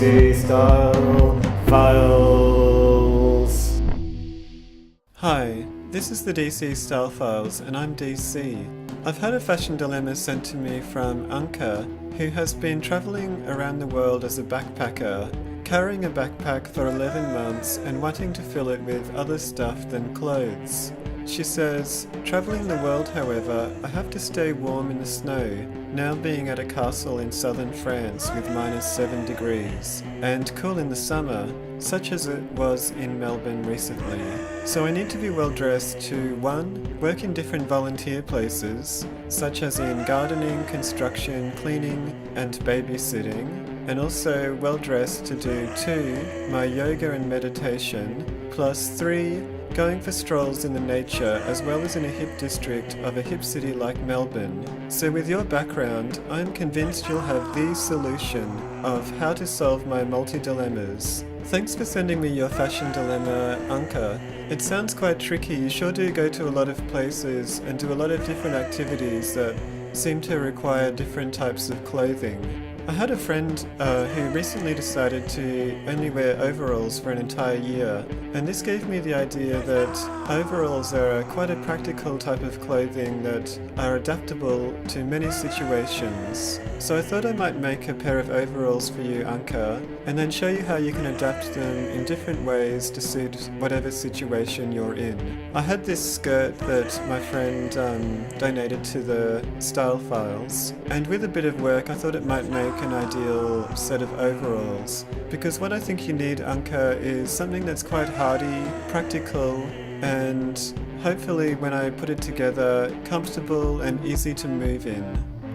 DC Style Files. Hi, this is the DC Style Files and I'm DC. I've had a fashion dilemma sent to me from Anka, who has been travelling around the world as a backpacker, carrying a backpack for 11 months and wanting to fill it with other stuff than clothes. She says, travelling the world however, I have to stay warm in the snow, now being at a castle in southern France with -7 degrees, and cool in the summer, such as it was in Melbourne recently. So I need to be well dressed to 1. Work in different volunteer places, such as in gardening, construction, cleaning and babysitting, and also well dressed to do 2. My yoga and meditation, plus 3. Going for strolls in the nature as well as in a hip district of a hip city like Melbourne. So with your background, I'm convinced you'll have the solution of how to solve my multi-dilemmas. Thanks for sending me your fashion dilemma, Anka. It sounds quite tricky. You sure do go to a lot of places and do a lot of different activities that seem to require different types of clothing. I had a friend who recently decided to only wear overalls for an entire year, and this gave me the idea that overalls are quite a practical type of clothing that are adaptable to many situations. So I thought I might make a pair of overalls for you, Anka, and then show you how you can adapt them in different ways to suit whatever situation you're in. I had this skirt that my friend donated to the Style Files, and with a bit of work I thought it might make an ideal set of overalls, because what I think you need, Anka, is something that's quite hardy, practical, and hopefully when I put it together, comfortable and easy to move in.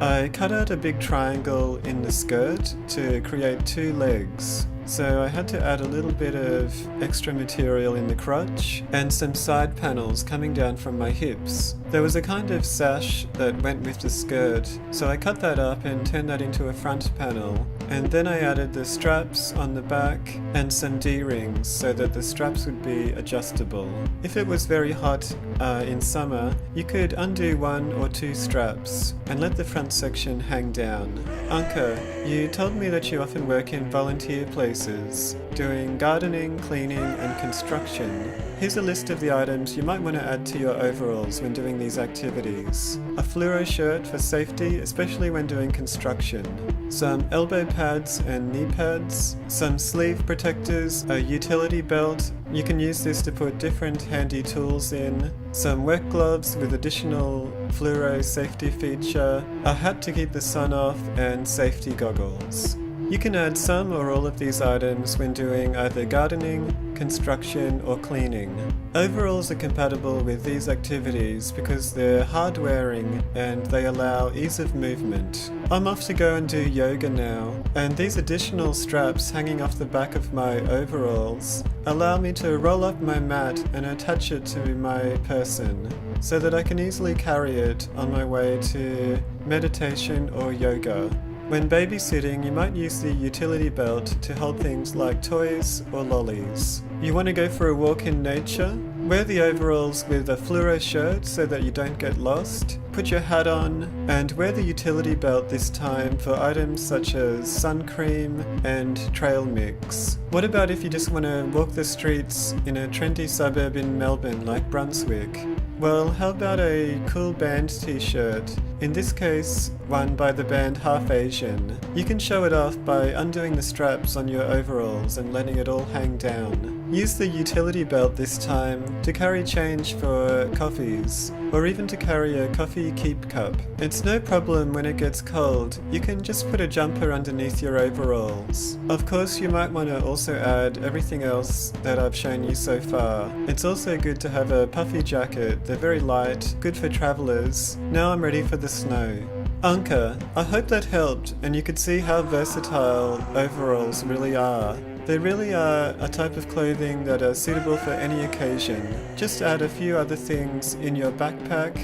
I cut out a big triangle in the skirt to create 2 legs. So I had to add a little bit of extra material in the crotch and some side panels coming down from my hips. There was a kind of sash that went with the skirt, so I cut that up and turned that into a front panel. And then I added the straps on the back and some D-rings so that the straps would be adjustable. If it was very hot in summer, you could undo 1 or 2 straps and let the front section hang down. Anka, you told me that you often work in volunteer places, doing gardening, cleaning and construction. Here's a list of the items you might want to add to your overalls when doing these activities. A fluoro shirt for safety, especially when doing construction. Some elbow pads and knee pads. Some sleeve protectors, a utility belt. You can use this to put different handy tools in. Some work gloves with additional fluoro safety feature. A hat to keep the sun off and safety goggles. You can add some or all of these items when doing either gardening, construction or cleaning. Overalls are compatible with these activities because they're hard wearing and they allow ease of movement. I'm off to go and do yoga now, and these additional straps hanging off the back of my overalls allow me to roll up my mat and attach it to my person so that I can easily carry it on my way to meditation or yoga. When babysitting, you might use the utility belt to hold things like toys or lollies. You want to go for a walk in nature? Wear the overalls with a fluoro shirt so that you don't get lost. Put your hat on and wear the utility belt this time for items such as sun cream and trail mix. What about if you just want to walk the streets in a trendy suburb in Melbourne like Brunswick? Well, how about a cool band t-shirt? In this case, one by the band Half Asian. You can show it off by undoing the straps on your overalls and letting it all hang down. Use the utility belt this time to carry change for coffees, or even to carry a coffee keep cup. It's no problem when it gets cold. You can just put a jumper underneath your overalls. Of course, you might want to also add everything else that I've shown you so far. It's also good to have a puffy jacket. They're very light, good for travellers. Now I'm ready for the snow. Anka, I hope that helped and you could see how versatile overalls really are. They really are a type of clothing that are suitable for any occasion. Just add a few other things in your backpack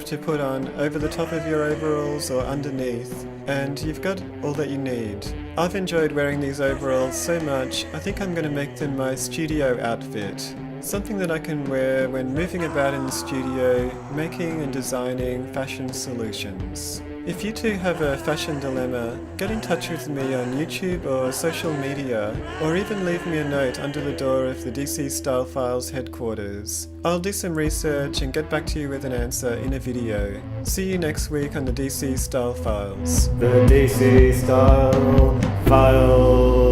to put on over the top of your overalls or underneath, and you've got all that you need. I've enjoyed wearing these overalls so much, I think I'm going to make them my studio outfit. Something that I can wear when moving about in the studio, making and designing fashion solutions. If you too have a fashion dilemma, get in touch with me on YouTube or social media, or even leave me a note under the door of the DC Style Files headquarters. I'll do some research and get back to you with an answer in a video. See you next week on the DC Style Files. The DC Style Files.